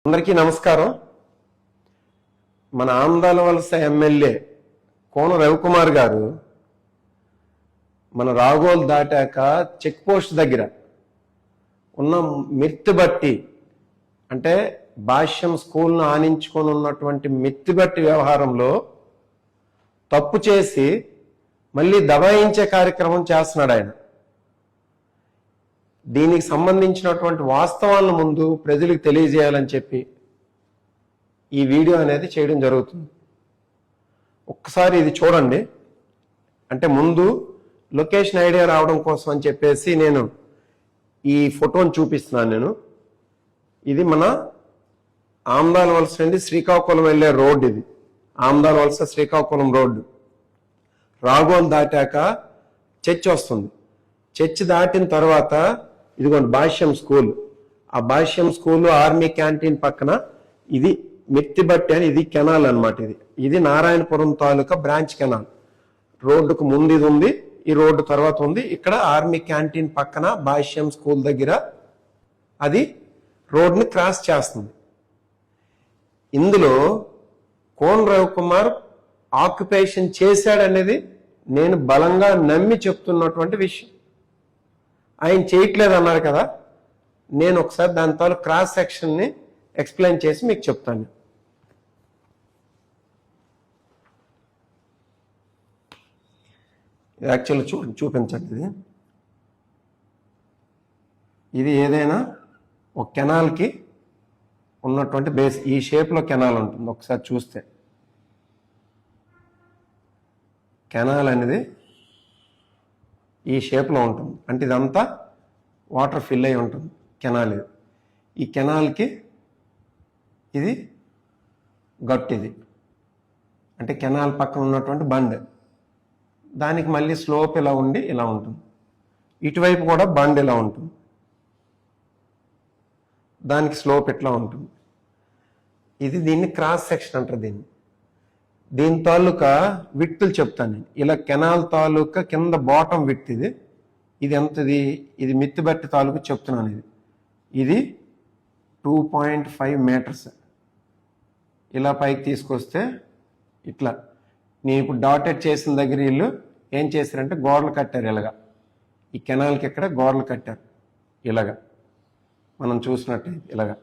అందరికీ నమస్కారం. మన ఆందాల వలస ఎమ్మెల్యే కోన రవికుమార్ గారు మన రాగోల్ దాటాక చెక్ పోస్ట్ దగ్గర ఉన్న మిత్తిబట్టి అంటే భాష్యం స్కూల్ను ఆనించుకొని ఉన్నటువంటి మిత్తిబట్టి వ్యవహారంలో తప్పు చేసి మళ్ళీ దబాయించే కార్యక్రమం చేస్తున్నాడు ఆయన. దీనికి సంబంధించినటువంటి వాస్తవాలను ముందు ప్రజలకు తెలియజేయాలని చెప్పి ఈ వీడియో అనేది చేయడం జరుగుతుంది. ఒక్కసారి ఇది చూడండి. అంటే ముందు లొకేషన్ ఐడియా రావడం కోసం అని చెప్పేసి నేను ఈ ఫోటోని చూపిస్తున్నాను. ఇది మన ఆమ్దాల వలస నుండి శ్రీకాకుళం వెళ్ళే రోడ్డు. ఇది ఆమ్దాల వలస శ్రీకాకుళం రోడ్డు. రాగోల్ దాటాక చర్చ్ వస్తుంది. చర్చ్ దాటిన తర్వాత ఇదిగోండి భాష్యం స్కూల్. ఆ భాష్యం స్కూల్ ఆర్మీ క్యాంటీన్ పక్కన ఇది మిత్తిబట్టి అని ఇది కెనాల్ అనమాట. ఇది నారాయణపురం తాలూకా బ్రాంచ్ కెనాల్. రోడ్డుకు ముందు ఇది ఉంది, ఈ రోడ్డు తర్వాత ఉంది. ఇక్కడ ఆర్మీ క్యాంటీన్ పక్కన భాష్యం స్కూల్ దగ్గర అది రోడ్ని క్రాస్ చేస్తుంది. ఇందులో కోన రవికుమార్ ఆక్యుపేషన్ చేశాడనేది నేను బలంగా నమ్మి చెప్తున్నటువంటి విషయం. ఆయన చేయట్లేదు అన్నారు కదా, నేను ఒకసారి దాని తాలూ క్రాస్ సెక్షన్ని ఎక్స్ప్లెయిన్ చేసి మీకు చెప్తాను. యాక్చువల్లీ చూపించండి. ఇది ఏదైనా ఒక కెనాల్కి ఉన్నటువంటి బేస్. ఈ షేప్లో కెనాల్ ఉంటుంది. ఒకసారి చూస్తే కెనాల్ అనేది ఈ షేప్లో ఉంటుంది. అంటే ఇదంతా వాటర్ ఫిల్ అయి ఉంటుంది కెనాల్. ఇది ఈ కెనాల్కి ఇది గట్టు. ఇది అంటే కెనాల్ పక్కన ఉన్నటువంటి బండ్. దానికి మళ్ళీ స్లోప్ ఇలా ఉండి ఇలా ఉంటుంది. ఇటువైపు కూడా బండ్ ఇలా ఉంటుంది, దానికి స్లోప్ ఇట్లా ఉంటుంది. ఇది దీన్ని క్రాస్ సెక్షన్ అంటారు. దీని తాలూకా విడ్తులు చెప్తాను నేను. ఇలా కెనాల్ తాలూకా కింద బాటం విడ్త్ ఇది ఎంతది? ఇది మిత్తిబట్టి తాలూకా చెప్తున్నాను. ఇది 2.5 మీటర్స్. ఇలా పైకి తీసుకొస్తే ఇట్లా నేను ఇప్పుడు డాటెడ్ చేసిన దగ్గర వీళ్ళు ఏం చేశారంటే గోడలు కట్టారు. ఇలాగా ఈ కెనాల్కి ఇక్కడ గోడలు కట్టారు. ఇలాగా మనం చూసినట్టు ఇలాగా.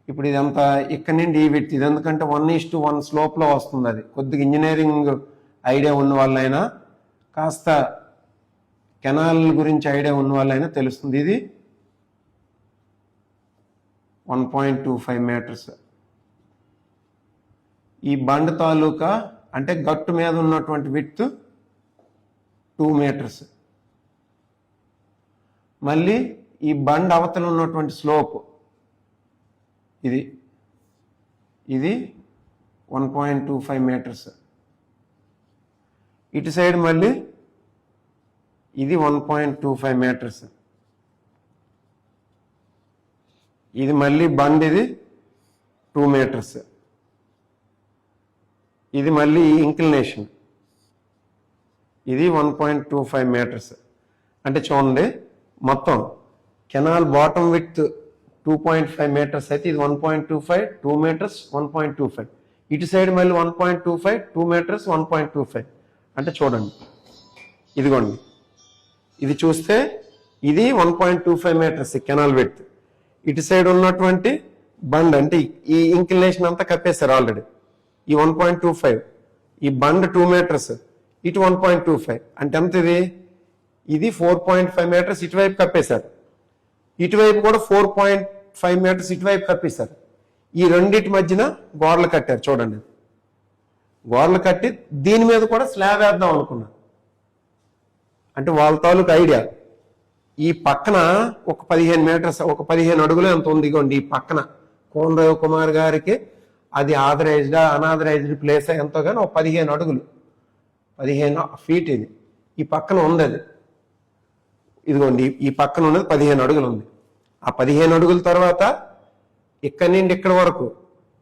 ఇప్పుడు ఇదంతా ఇక్కడ నుండి ఈ విడ్త్. ఇది ఎందుకంటే 1:1 స్లోప్లో వస్తుంది. అది కొద్దిగా ఇంజనీరింగ్ ఐడియా ఉన్న వాళ్ళైనా, కాస్త కెనాల్ గురించి ఐడియా ఉన్న వాళ్ళైనా తెలుస్తుంది. ఇది 1.25 మీటర్స్. ఈ బండ్ తాలూకా అంటే గట్టు మీద ఉన్నటువంటి విడ్త్ 2 మీటర్స్. మళ్ళీ ఈ బండ్ అవతల ఉన్నటువంటి స్లోప్ ఇది 1.25 మీటర్స్. ఇటు సైడ్ మళ్ళీ ఇది 1.25 మీటర్స్. ఇది మళ్ళీ బండ్, ఇది 2 మీటర్స్. ఇది మళ్ళీ ఇంక్లినేషన్, ఇది 1.25 మీటర్స్. అంటే చూడండి, మొత్తం కెనాల్ బాటమ్ విడ్త్ 2.5 మీటర్స్ అయితే ఇది 1.25, 2 మీటర్స్, 1.25. ఇటు సైడ్ మళ్ళీ 1.25, 2 మీటర్స్, 1.25. అంటే చూడండి, ఇదిగోండి, ఇది చూస్తే ఇది 1.25 మీటర్స్ కెనాల్ విడ్త్. ఇటు సైడ్ ఉన్నటువంటి బండ్ అంటే ఈ ఇంక్లినేషన్ అంతా కప్పేశారు ఆల్రెడీ. ఈ 1.25, ఈ బండ్ 2 మీటర్స్, ఇటు 1.25. అంటే ఎంత ఇది 4.5 మీటర్స్ ఇటువైపు కప్పేశారు. ఇటువైపు కూడా 4.5 మీటర్స్ ఇటువైపు కప్పేశారు. ఈ రెండింటి మధ్యన గోడలు కట్టారు. చూడండి, గోడలు కట్టి దీని మీద కూడా స్లాబ్ వేద్దాం అనుకున్నారు. అంటే వాళ్ళ తాలూకు ఐడియా. ఈ పక్కన ఒక 15 మీటర్స్, ఒక 15 అడుగులు ఎంత ఉంది. ఇగోండి, ఈ పక్కన కోన రవికుమార్ గారికి అది ఆథరైజ్డా అనాథరైజ్డ్ ప్లేస్ ఎంతో కానీ ఒక 15 అడుగులు, 15 ఫీట్ ఇది ఈ పక్కన ఉంది. అది ఇదిగోండి, ఈ పక్కన ఉన్నది 15 అడుగులు ఉంది. ఆ 15 అడుగుల తర్వాత ఇక్కడి నుండి ఇక్కడ వరకు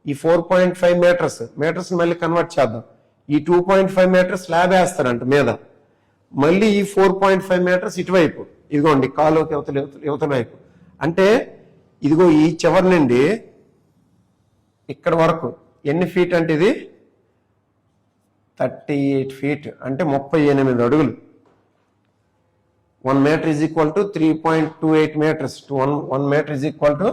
ఈ 4.5 మీటర్స్ మళ్ళీ కన్వర్ట్ చేద్దాం. ఈ 2.5 మీటర్స్ స్లాబ్ వేస్తారంట మీద. మళ్ళీ ఈ 4.5 మీటర్స్ ఇటువైపు, ఇదిగోండి కాలువకి యువతల వైపు. అంటే ఇదిగో ఈ చివరి నుండి ఇక్కడ వరకు ఎన్ని ఫీట్ అంటే ఇది 38 ఫీట్ అంటే 38 అడుగులు. 1 meter is equal to 3.28 meters. 1 meter is equal to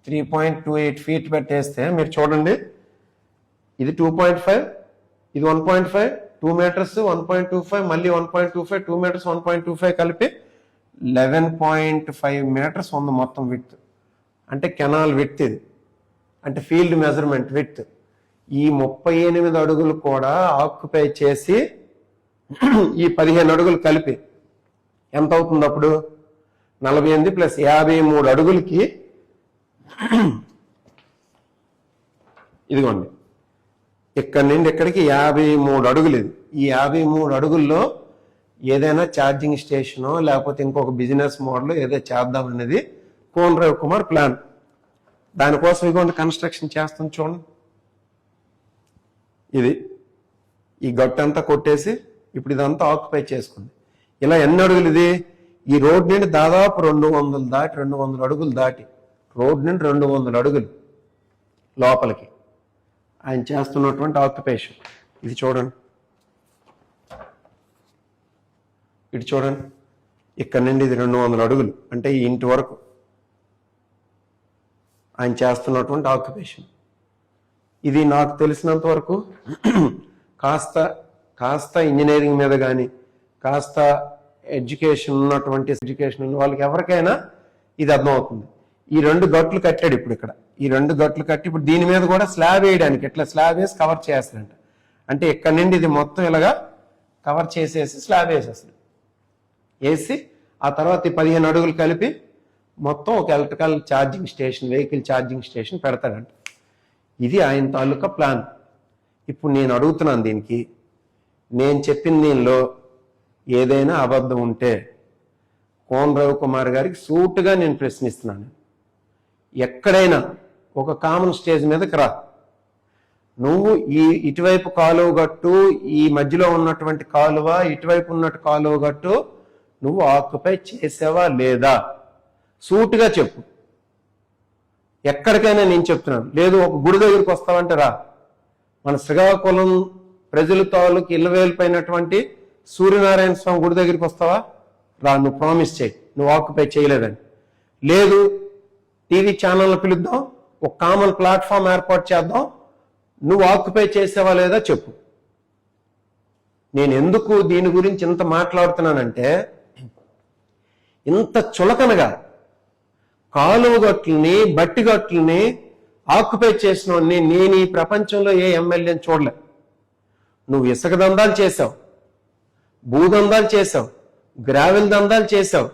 3.28 feet పెట్టేస్తే మీరు చూడండి, ఇది 2.5, ఇది 1.5, 2 meters 1.25, మళ్ళీ 1.25, 2 meters 1.25 కలిపి 11.5 meters ఉంది మొత్తం విడ్త్. అంటే కెనాల్ విడ్త్ ఇది, అంటే ఫీల్డ్ మెజర్మెంట్ విడ్త్. ఈ 38 అడుగులు కూడా ఆక్యుపై చేసి ఈ 15 అడుగులు కలిపి ఎంత అవుతుంది అప్పుడు? 48 ప్లస్ 53 అడుగులకి ఇదిగోండి ఇక్కడి నుండి ఇక్కడికి 53 అడుగులు. ఇది ఈ 53 అడుగుల్లో ఏదైనా ఛార్జింగ్ స్టేషనో లేకపోతే ఇంకొక బిజినెస్ మోడల్ ఏదో చేద్దాం అనేది కోన్ రవికుమార్ ప్లాన్. దానికోసం ఇదిగోండి కన్స్ట్రక్షన్ చేస్తాం చూడండి. ఇది ఈ గట్టంతా కొట్టేసి ఇప్పుడు ఇదంతా ఆక్యుపై చేసుకుంది. ఇలా ఎన్ని అడుగులు ఇది? ఈ రోడ్ నుండి దాదాపు 200 అడుగులు దాటి రోడ్ నుండి 200 అడుగులు లోపలికి ఆయన చేస్తున్నటువంటి ఆక్యుపేషన్. ఇది చూడండి, ఇటు చూడండి, ఇక్కడ నుండి ఇది 200 అడుగులు అంటే ఈ ఇంటి వరకు ఆయన చేస్తున్నటువంటి ఆక్యుపేషన్. ఇది నాకు తెలిసినంత వరకు కాస్త ఇంజనీరింగ్ మీద కానీ కాస్త ఎడ్యుకేషన్ ఉన్నటువంటి ఎడ్యుకేషన్ ఉన్న వాళ్ళకి ఎవరికైనా ఇది అర్థమవుతుంది. ఈ 2 గట్లు కట్టాడు ఇప్పుడు ఇక్కడ. ఈ 2 గట్లు కట్టి ఇప్పుడు దీని మీద కూడా స్లాబ్ వేయడానికి ఇట్లా స్లాబ్ వేసి కవర్ చేస్తాడంట. అంటే ఇక్కడ నుండి ఇది మొత్తం ఇలాగా కవర్ చేసేసి స్లాబ్ వేసేస్తాడు. వేసి ఆ తర్వాత ఈ 15 అడుగులు కలిపి మొత్తం ఒక electrical charging station, vehicle charging station పెడతాడంట. ఇది ఆయన తాలూకా ప్లాన్. ఇప్పుడు నేను అడుగుతున్నాను, దీనికి నేను చెప్పిన దీనిలో ఏదైనా అబద్ధం ఉంటే కోన్ రవికుమార్ గారికి సూటుగా నేను ప్రశ్నిస్తున్నాను. ఎక్కడైనా ఒక కామన్ స్టేజ్ మీదకి రా. నువ్వు ఈ ఇటువైపు కాలువ గట్టు, ఈ మధ్యలో ఉన్నటువంటి కాలువ, ఇటువైపు ఉన్నట్టు కాలువ గట్టు నువ్వు ఆక్యుపై చేసావా లేదా? సూటుగా చెప్పు. ఎక్కడికైనా నేను చెప్తున్నాను. లేదు ఒక గుడి దగ్గరికి వస్తావంటే రా. మన శ్రీకాకుళం ప్రజల తాలూకు ఇళ్ళవేలిపోయినటువంటి సూర్యనారాయణ స్వామి గుడి దగ్గరికి వస్తావా? రా, నువ్వు ప్రామిస్ చేయి నువ్వు ఆక్యుపై చేయలేదని. లేదు టీవీ ఛానల్లో పిలుద్దాం, ఒక కామన్ ప్లాట్ఫామ్ ఏర్పాటు చేద్దాం, నువ్వు ఆక్యుపై చేసావా లేదా చెప్పు. నేను ఎందుకు దీని గురించి ఇంత మాట్లాడుతున్నానంటే, ఇంత చులకనగా కాలువ గట్లని బట్టి గట్లని ఆక్యుపై చేసిన వాడిని నేను ఈ ప్రపంచంలో ఏ ఎమ్మెల్యేని చూడలే. నువ్వు ఇసుక దందాలు చేసావు, భూదందాలు చేసావు, గ్రావెల్ దందాలు చేసావు,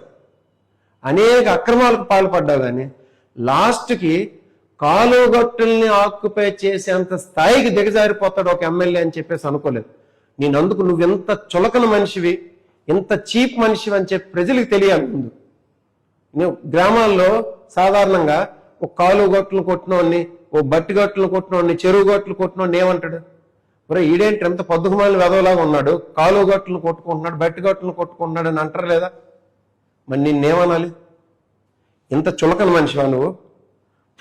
అనేక అక్రమాలకు పాల్పడ్డావు. కానీ లాస్ట్కి కాలువ గట్టుల్ని ఆక్యుపై చేసేంత స్థాయికి దిగజారిపోతాడు ఒక ఎమ్మెల్యే అని చెప్పేసి అనుకోలేదు నేను. అందుకు నువ్వు ఎంత చులకన మనిషివి, ఎంత చీప్ మనిషివి అని చెప్పి ప్రజలకు తెలియాలి ముందు. గ్రామాల్లో సాధారణంగా ఒక కాలువ గట్టులు కొట్టినోడిని, ఓ బట్టి గట్టులు కొట్టినోడిని, చెరువు గట్టులు కొట్టినోడిని ఏమంటాడు? మరి ఈడేంటి ఎంత పొద్దుకుమాలిన వెదవలాగా ఉన్నాడు, కాలువ గట్టులు కొట్టుకుంటున్నాడు, బట్టి గట్టులు కొట్టుకుంటున్నాడు అని అంటారు లేదా? మరి నిన్నేమనాలి? ఇంత చులకన మనిషివా నువ్వు?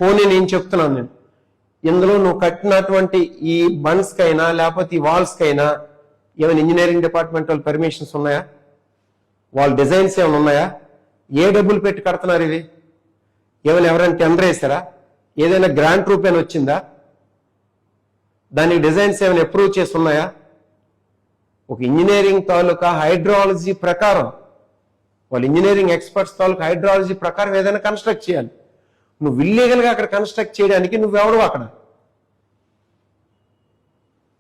పోనీ నేను చెప్తున్నాను, నేను ఇందులో నువ్వు కట్టినటువంటి ఈ బండ్స్కైనా లేకపోతే ఈ వాల్స్కైనా ఏమైనా ఇంజనీరింగ్ డిపార్ట్మెంట్ వాళ్ళు పర్మిషన్స్ ఉన్నాయా? వాళ్ళ డిజైన్స్ ఏమైనా ఉన్నాయా? ఏ డబ్బులు పెట్టి కడుతున్నారు ఇవి? ఏమైనా ఎవరైనా టెండర్ వేసారా? ఏదైనా గ్రాంట్ రూపేణ వచ్చిందా? దానికి డిజైన్స్ ఏమైనా అప్రూవ్ చేసి ఉన్నాయా? ఒక ఇంజనీరింగ్ తాలూకా హైడ్రాలజీ ప్రకారం, వాళ్ళు ఇంజనీరింగ్ ఎక్స్పర్ట్స్ తాలూకా హైడ్రాలజీ ప్రకారం ఏదైనా కన్స్ట్రక్ట్ చేయాలి. నువ్వు ఇల్లీగల్గా అక్కడ కన్స్ట్రక్ట్ చేయడానికి నువ్వెవడు అక్కడ?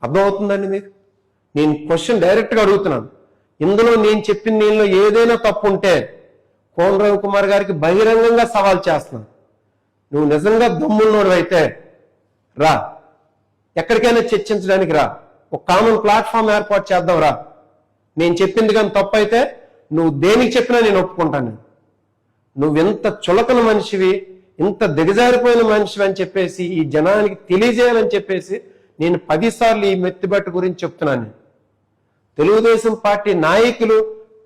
అర్థమవుతుందండి మీకు? నేను క్వశ్చన్ డైరెక్ట్గా అడుగుతున్నాను. ఇందులో నేను చెప్పిన దీనిలో ఏదైనా తప్పు ఉంటే కోన్ రవికుమార్ గారికి బహిరంగంగా సవాల్ చేస్తున్నాను. నువ్వు నిజంగా దమ్మున్నోడు అయితే రా, ఎక్కడికైనా చర్చించడానికి రా, ఒక కామన్ ప్లాట్ఫామ్ ఏర్పాటు చేద్దాం రా. నేను చెప్పింది కానీ తప్పు అయితే నువ్వు దేనికి చెప్పినా నేను ఒప్పుకుంటాను. నువ్వెంత చులకన మనిషివి, ఇంత దిగజారిపోయిన మనిషివి అని చెప్పేసి ఈ జనానికి తెలియజేయాలని చెప్పేసి నేను 10 సార్లు ఈ మెత్తిబట్టు గురించి చెప్తున్నాను. తెలుగుదేశం పార్టీ నాయకులు,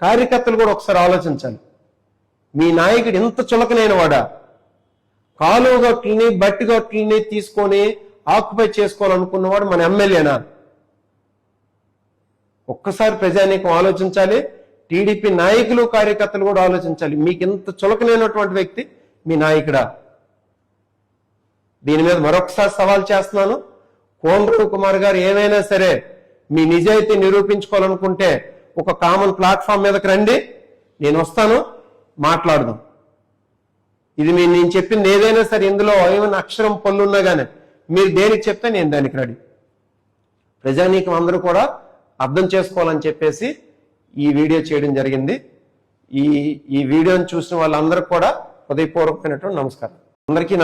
కార్యకర్తలు కూడా ఒకసారి ఆలోచించాలి. మీ నాయకుడు ఎంత చులకనైన వాడా? కాలువగట్లని బట్టిగట్లని తీసుకొని ఆక్యుపై చేసుకోవాలనుకున్నవాడు మన ఎమ్మెల్యేనా? ఒక్కసారి ప్రజానీకం ఆలోచించాలి. టీడీపీ నాయకులు కార్యకర్తలు కూడా ఆలోచించాలి. మీకు ఇంత చులకనైనటువంటి వ్యక్తి మీ నాయకుడా? దీని మీద మరొకసారి సవాల్ చేస్తున్నాను. కోన రవికుమార్ గారు ఏమైనా సరే మీ నిజాయితీ నిరూపించుకోవాలనుకుంటే ఒక కామన్ ప్లాట్ఫామ్ మీదకి రండి, నేను వస్తాను, మాట్లాడదాం. ఇది నేను చెప్పింది ఏదైనా సరే ఇందులో ఏమైనా అక్షరం పొల్లున్నా కానీ మీరు దేనికి చెప్తే నేను దానికి రెడీ. ప్రజానీకం అందరూ కూడా అర్థం చేసుకోవాలని చెప్పేసి ఈ వీడియో చేయడం జరిగింది. ఈ వీడియోని చూసిన వాళ్ళందరికీ కూడా హృదయపూర్వకమైనటువంటి నమస్కారం. అందరికీ